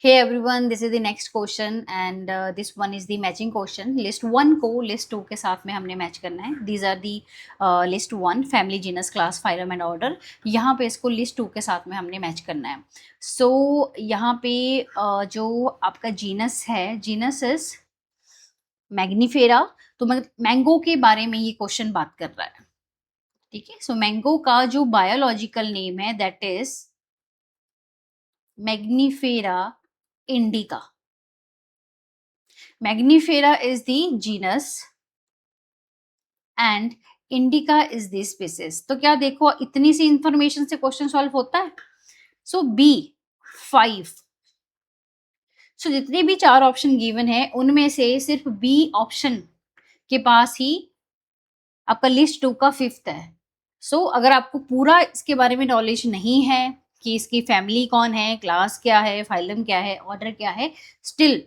Hey everyone, this is the next question and this one is the matching question. List 1 को list 2 के साथ में हमने match करना है. These are the list 1 family genus class phylum and order. यहाँ पे इसको list 2 के साथ में हमने मैच करना है. So यहाँ पे जो आपका genus है, genus is मैग्नीफेरा. तो मैंगो के बारे में ये क्वेश्चन बात कर रहा है. ठीक है. सो मैंगो का जो बायोलॉजिकल नेम है that is Mangifera indica. Magnifera is the genus and Indica is the species. तो क्या देखो इतनी सी इंफॉर्मेशन से क्वेश्चन सॉल्व होता है. So B 5. सो जितने भी 4 ऑप्शन गिवन है उनमें से सिर्फ बी ऑप्शन के पास ही आपका लिस्ट 2 का 5th है. सो अगर आपको पूरा इसके बारे में नॉलेज नहीं है कि इसकी फैमिली कौन है, क्लास क्या है, फाइलम क्या है, ऑर्डर क्या है, स्टिल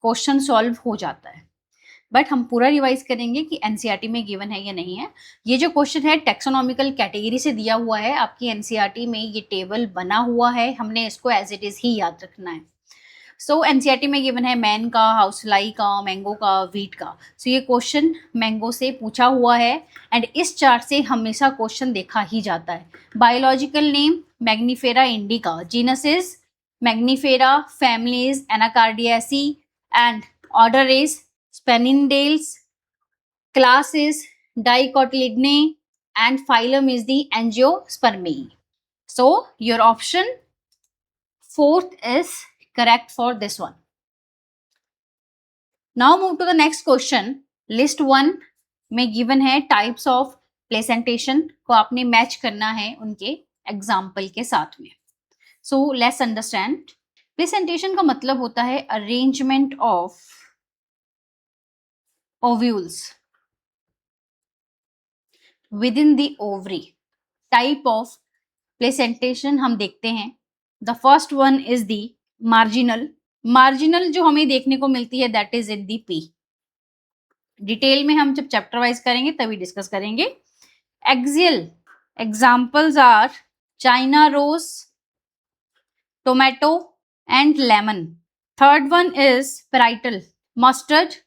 क्वेश्चन सॉल्व हो जाता है. बट हम पूरा रिवाइज करेंगे कि एनसीईआरटी में गिवन है या नहीं है. ये जो क्वेश्चन है टेक्सोनॉमिकल कैटेगरी से दिया हुआ है. आपकी एनसीईआरटी में ये टेबल बना हुआ है, हमने इसको एज इट इज ही याद रखना है. सो एनसीईआरटी में गिवन है मैन का, हाउसलाई का, मैंगो का, वीट का. सो ये क्वेश्चन मैंगो से पूछा हुआ है एंड इस चार्ट से हमेशा क्वेश्चन देखा ही जाता है. Biological name Mangifera indica, genus is Mangifera, family is Anacardiaceae and order is Spinindales, class is Dicotyledone and phylum is the Angiospermae. So your option 4th is correct for this one. Now move to the next question. List 1 में given है types of placentation को आपने match करना है उनके example के साथ में. So let's understand. Placentation का मतलब होता है arrangement of ovules within the ovary. Type of placentation हम देखते हैं. The first one is the marginal. Marginal जो हमें देखने को मिलती है that is in the P. Detail में हम जब चैप्टर वाइज करेंगे तभी डिस्कस करेंगे. Axial examples are China rose, tomato and lemon. Third one is parietal, mustard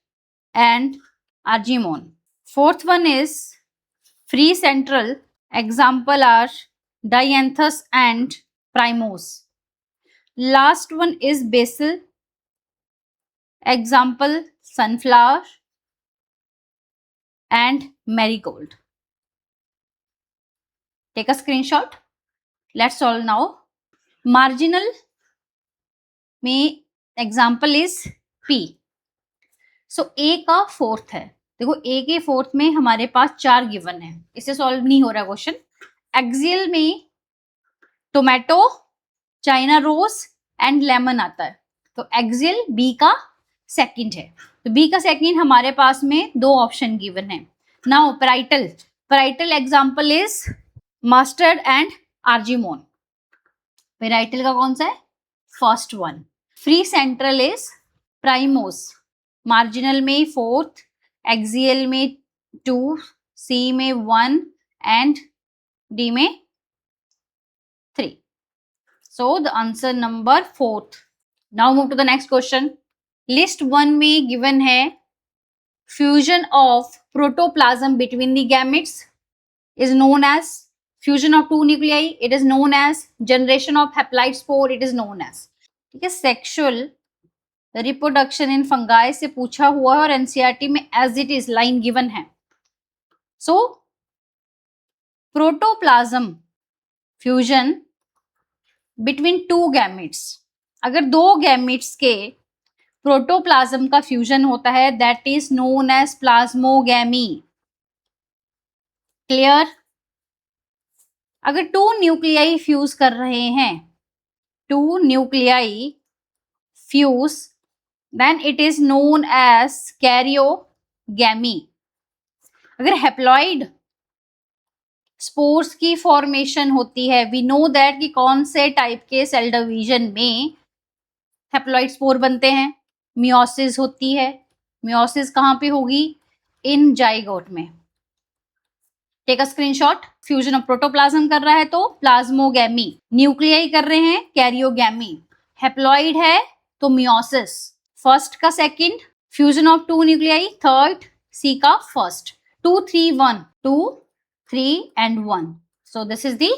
and argemone. Fourth one is free central. Example are dianthus and primose. Last one is basil. Example sunflower and marigold. Take a screenshot. Let's solve now. Marginal में example is P. सो ए का 4th है. देखो ए के 4th में हमारे पास 4 given है, इससे solve नहीं हो रहा क्वेश्चन. एक्सियल में tomato, China rose and lemon आता है. तो एक्सियल बी का 2nd है. तो बी का 2nd हमारे पास में 2 ऑप्शन गिवन है. Now parietal example is mustard and argemone. Parietal का कौन सा है? First one. Free central is primrose. Marginal में 4th, एक्सियल में 2, सी में 1 एंड डी में 3. So the answer number 4th. Now move to the next question. List 1 में given है fusion of protoplasm between the gametes is known as fusion of 2 nuclei. It is known as generation of haploid spore. It is known as. ठीक है. Sexual reproduction in fungi से पूछा हुआ है और NCERT में as it is line given है. So protoplasm fusion between 2 gametes. अगर 2 गैमेट्स के प्रोटोप्लाज्म का फ्यूजन होता है that is known as plasmogamy. Clear. अगर 2 न्यूक्लियाई फ्यूज कर रहे हैं, 2 nuclei fuse, then it is known as karyogamy. अगर हैप्लॉइड स्पोर्स की फॉर्मेशन होती है, वी नो दैट कि कौन से टाइप के सेल डिवीजन में हैप्लॉइड स्पोर बनते हैं. मियोसिस होती है. मियोसिस कहाँ पे होगी? इन जाइगोट में. Take a screenshot. Fusion of protoplasm कर रहा है तो प्लाज्मोगैमी. न्यूक्लियाई कर रहे हैं कैरियोगैमी. हैप्लॉइड है तो मियोसिस, फर्स्ट का second, fusion of two nuclei third, C का first, 2 3 1, 2 3 and 1. So this is the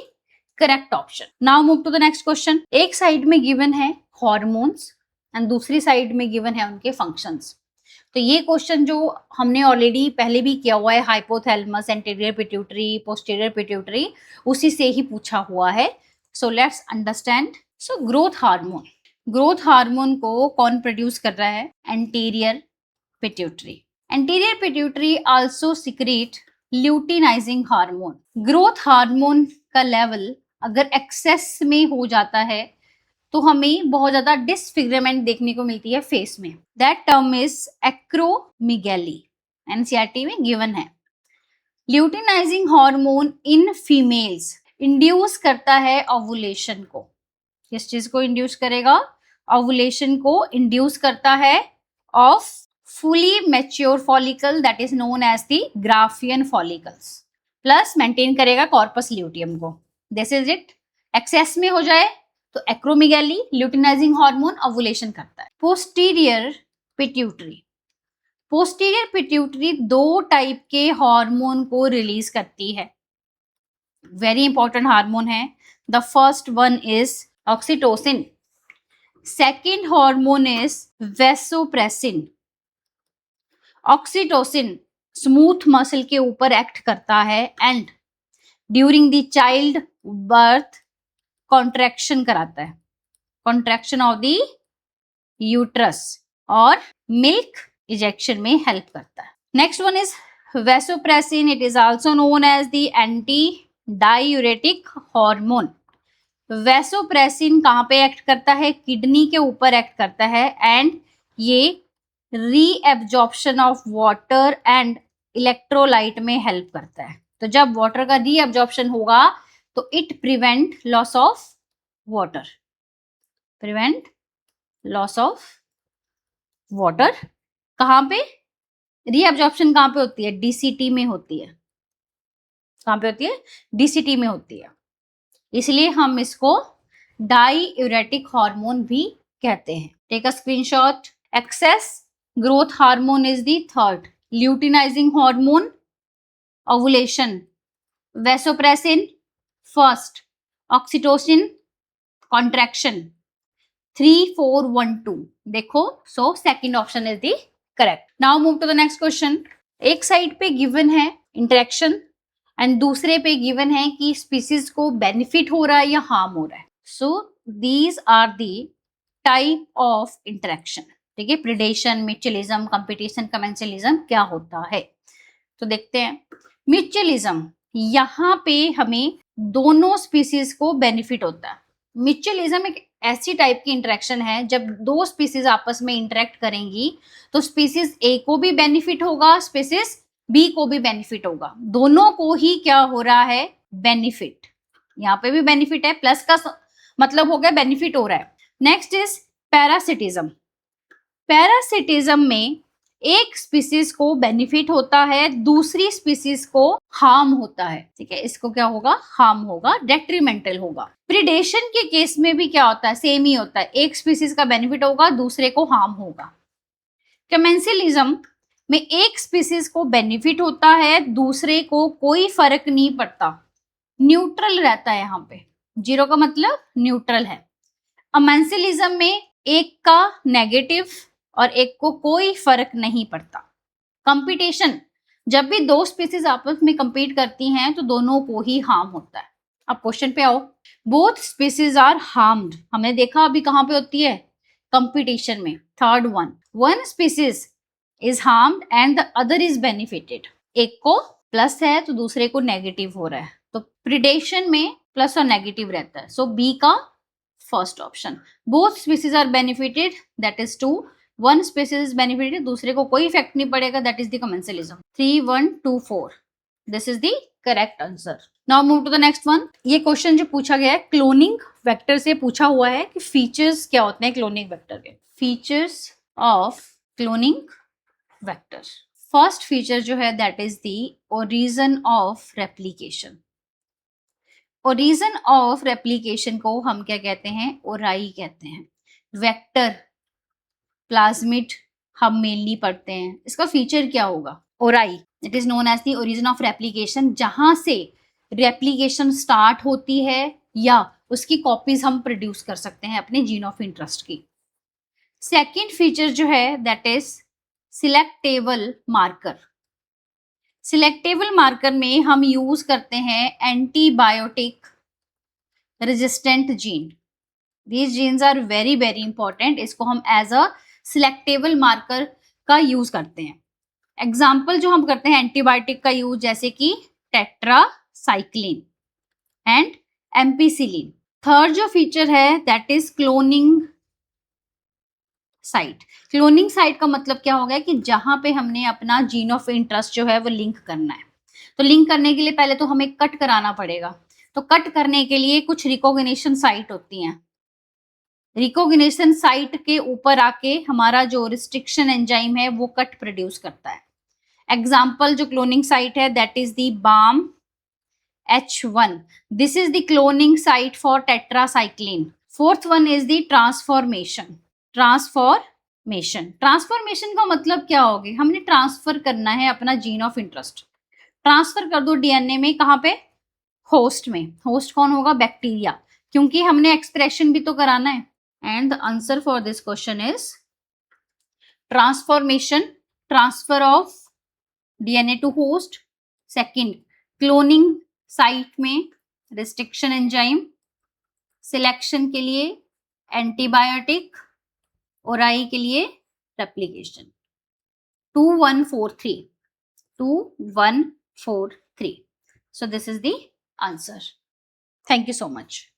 correct option. Now move to the next question. एक साइड में गिवन है हॉर्मोन्स एंड दूसरी साइड में गिवन है उनके फंक्शंस. तो ये क्वेश्चन जो हमने ऑलरेडी पहले भी किया हुआ है, hypothalamus, anterior pituitary, posterior pituitary, उसी से ही पूछा हुआ है. So let's understand. So growth hormone को कौन प्रोड्यूस कर रहा है? Anterior pituitary. Anterior pituitary also secrete luteinizing hormone. Growth hormone का लेवल अगर एक्सेस में हो जाता है तो हमें बहुत ज्यादा डिसफिगरमेंट देखने को मिलती है फेस में. That term is acromegaly. NCERT में गिवन है. Luteinizing hormone in females induce करता है ओवुलेशन को. किस चीज को इंड्यूस करेगा? ओवुलेशन को इंड्यूस करता है of fully mature follicle that is known as the Graafian follicles. Plus maintain करेगा कॉर्पस ल्यूटियम को. This is it. एक्सेस में हो जाए तो एक्रोमीगैली, ल्यूटिनाइजिंग हार्मोन ओवुलेशन करता है. पोस्टीरियर पिट्यूटरी दो टाइप के हार्मोन को रिलीज करती है. वेरी इंपॉर्टेंट हार्मोन है. The first one is oxytocin. Second hormone is vasopressin. Oxytocin smooth muscle के ऊपर एक्ट करता है and during the child birth contraction कराता है, कॉन्ट्रैक्शन ऑफ द यूट्रस और मिल्क इजेक्शन में हेल्प करता है. Next one is vasopressin. It is also known as the anti diuretic hormone. Vasopressin कहाँ पे एक्ट करता है? किडनी के ऊपर एक्ट करता है एंड ये reabsorption of water and electrolyte में हेल्प करता है. तो जब वाटर का रीएब्जॉर्प्शन होगा तो it prevent loss of water. कहाँ पे रीएब्जॉर्प्शन कहाँ पे होती है? डीसीटी में होती है. कहाँ पे होती है? डीसीटी में होती है. इसलिए हम इसको डाईयूरेटिक हार्मोन भी कहते हैं. Take a screenshot. Excess growth hormone is the third. Luteinizing hormone, ovulation. Vasopressin, first. Oxytocin, contraction. 3 4 1 2. देखो, so second option is the correct. Now move to the next question. एक साइड पे given है interaction and दूसरे पे given है कि species को benefit हो रहा है या हार्म हो रहा है. So these are the type of interaction. ठीक है, प्रिडेशन, म्यूचुअलिज्म, कंपटीशन, कमेंसलिज्म क्या होता है. तो देखते हैं. म्यूचुअलिज्म, यहाँ पे हमें दोनों स्पीसीज को बेनिफिट होता है. म्यूचुअलिज्म एक ऐसी टाइप की इंटरेक्शन है जब दो स्पीसीज आपस में इंटरेक्ट करेंगी तो स्पीसीज ए को भी बेनिफिट होगा, स्पीसीज बी को भी बेनिफिट होगा. दोनों को ही क्या हो रहा है? बेनिफिट. यहाँ पे भी बेनिफिट है, प्लस का मतलब हो गया बेनिफिट हो रहा है. Next is parasitism. पैरासिटिज्म में एक स्पीसीज को बेनिफिट होता है, दूसरी स्पीसीज को हार्म होता है. ठीक है, इसको क्या होगा? हार्म होगा, डेट्रीमेंटल होगा. प्रिडेशन के केस में भी क्या होता है? सेम ही होता है. एक स्पीसीज का बेनिफिट होगा, दूसरे को हार्म होगा. कमेंसलिज्म में एक स्पीसीज को बेनिफिट होता है, दूसरे को कोई फर्क नहीं पड़ता, न्यूट्रल रहता है. यहाँ पे जीरो का मतलब न्यूट्रल है. अमेंसलिज्म में एक का नेगेटिव और एक को कोई फर्क नहीं पड़ता. कंपटीशन, जब भी दो स्पीसीज आपस में कंपीट करती हैं तो दोनों को ही हार्म होता है. अब क्वेश्चन पे आओ. Both species are harmed. हमने देखा अभी कहाँ पे होती है? कंपटीशन में. Third one species is harmed and the other is benefited. एक को प्लस है तो दूसरे को नेगेटिव हो रहा है. तो प्रिडेशन में प्लस और नेगेटिव रहता है. सो बी का first option. Both species are benefited, that is 2. One species is benefited, दूसरे को कोई इफेक्ट नहीं पड़ेगा, that is the commensalism. 3 1 2 4. This is the correct answer. Now move to the next one. ये question जो पूछा गया है क्लोनिंग वेक्टर से पूछा हुआ है कि फीचर्स क्या होते हैं क्लोनिंग वेक्टर के. Features of cloning vector. First feature जो है that is the origin of replication. Origin of replication को हम क्या कहते हैं? ओराई कहते हैं. वेक्टर प्लाज्मिड हम मेनली पढ़ते हैं। इसका फीचर क्या होगा? Ori, it is known as the origin of replication, जहां से रेप्लिकेशन स्टार्ट होती है या उसकी कॉपीज हम प्रोड्यूस कर सकते हैं अपने जीन ऑफ इंटरेस्ट की। सेकेंड फीचर जो है that is selectable marker. Selectable marker में हम यूज करते हैं antibiotic resistant gene. These genes are very very important, इसको हम एज अ सिलेक्टेबल मार्कर का यूज करते हैं। एग्जाम्पल जो हम करते हैं एंटीबायोटिक का यूज, जैसे कि टेट्रासाइक्लिन एंड एम्पिसिलिन। थर्ड जो फीचर है that is cloning site. Cloning site का मतलब क्या हो गया कि जहां पे हमने अपना जीन ऑफ इंटरेस्ट जो है वो लिंक करना है। तो लिंक करने के लिए पहले तो हमें कट कराना पड़ेगा। तो कट करने के लिए कुछ रिकॉग्निशन साइट होती हैं। रिकॉग्निशन साइट के ऊपर आके हमारा जो रिस्ट्रिक्शन एंजाइम है वो कट प्रोड्यूस करता है। एग्जाम्पल जो क्लोनिंग साइट है that is the Bam H1. This is the cloning site for tetracycline. Fourth one is the transformation. Transformation का मतलब क्या हो गया? हमने ट्रांसफर करना है अपना जीन ऑफ इंटरेस्ट। ट्रांसफर कर दो डीएनए में, कहाँ पे? होस्ट में। होस्ट कौन होगा? बैक्टीरिया, क्योंकि हमने एक्सप्रेशन भी तो कराना है। And the answer for this question is transformation, transfer of DNA to host. Second, cloning site में रिस्ट्रिक्शन एंजाइम, सिलेक्शन के लिए एंटीबायोटिक, ओराई के लिए replication. 2143 2143। So this is the answer. Thank you so much.